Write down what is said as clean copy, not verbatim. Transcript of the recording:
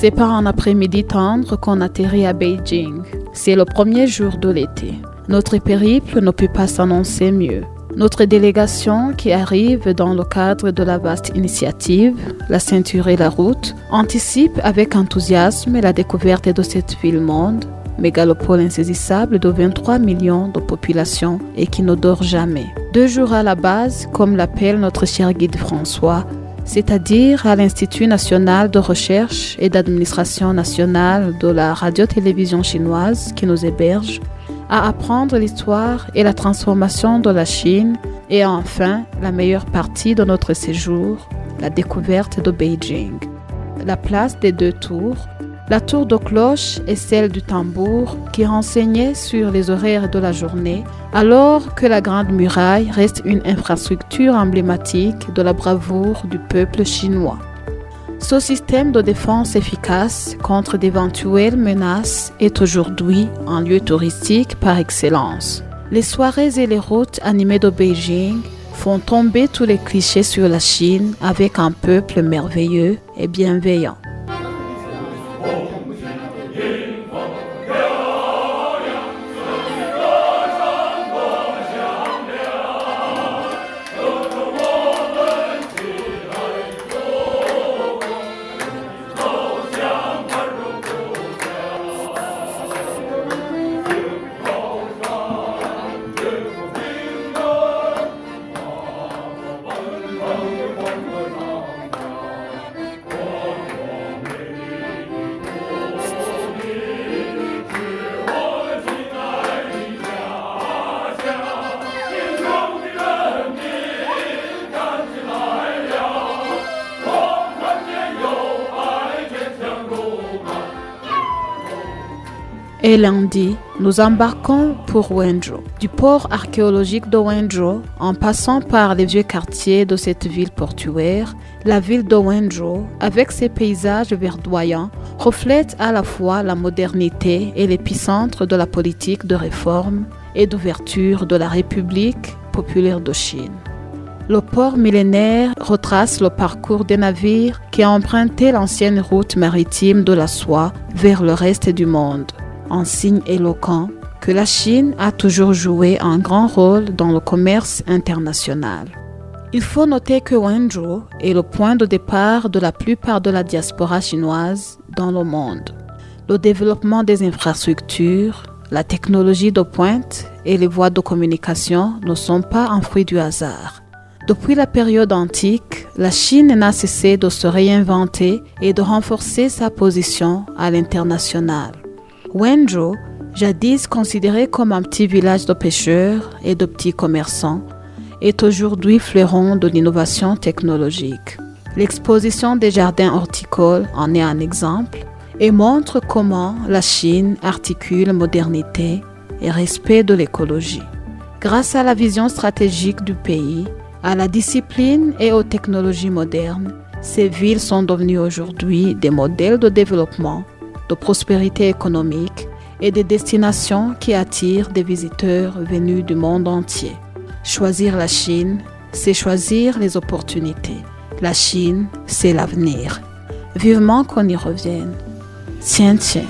C'est par un après-midi tendre qu'on atterrit à Beijing. C'est le premier jour de l'été. Notre périple ne peut pas s'annoncer mieux. Notre délégation, qui arrive dans le cadre de la vaste initiative « La ceinture et la route », anticipe avec enthousiasme la découverte de cette ville-monde, mégalopole insaisissable de 23 millions de population et qui ne dort jamais. 2 jours à la base, comme l'appelle notre cher guide François, c'est-à-dire à l'Institut national de recherche et d'administration nationale de la radio-télévision chinoise qui nous héberge, à apprendre l'histoire et la transformation de la Chine et enfin la meilleure partie de notre séjour, la découverte de Beijing. La place des 2 tours, la tour de cloche et celle du tambour qui renseignaient sur les horaires de la journée, alors que la Grande Muraille reste une infrastructure emblématique de la bravoure du peuple chinois. Ce système de défense efficace contre d'éventuelles menaces est aujourd'hui un lieu touristique par excellence. Les soirées et les routes animées de Beijing font tomber tous les clichés sur la Chine avec un peuple merveilleux et bienveillant. Et lundi, nous embarquons pour Wenzhou. Du port archéologique de Wenzhou, en passant par les vieux quartiers de cette ville portuaire, la ville de Wenzhou, avec ses paysages verdoyants, reflète à la fois la modernité et l'épicentre de la politique de réforme et d'ouverture de la République populaire de Chine. Le port millénaire retrace le parcours des navires qui ont emprunté l'ancienne route maritime de la soie vers le reste du monde. Un signe éloquent que la Chine a toujours joué un grand rôle dans le commerce international. Il faut noter que Wenzhou est le point de départ de la plupart de la diaspora chinoise dans le monde. Le développement des infrastructures, la technologie de pointe et les voies de communication ne sont pas un fruit du hasard. Depuis la période antique, la Chine n'a cessé de se réinventer et de renforcer sa position à l'international. Wenzhou, jadis considéré comme un petit village de pêcheurs et de petits commerçants, est aujourd'hui fleuron de l'innovation technologique. L'exposition des jardins horticoles en est un exemple et montre comment la Chine articule modernité et respect de l'écologie. Grâce à la vision stratégique du pays, à la discipline et aux technologies modernes, ces villes sont devenues aujourd'hui des modèles de développement, de prospérité économique et des destinations qui attirent des visiteurs venus du monde entier. Choisir la Chine, c'est choisir les opportunités. La Chine, c'est l'avenir. Vivement qu'on y revienne. Tiens, tiens.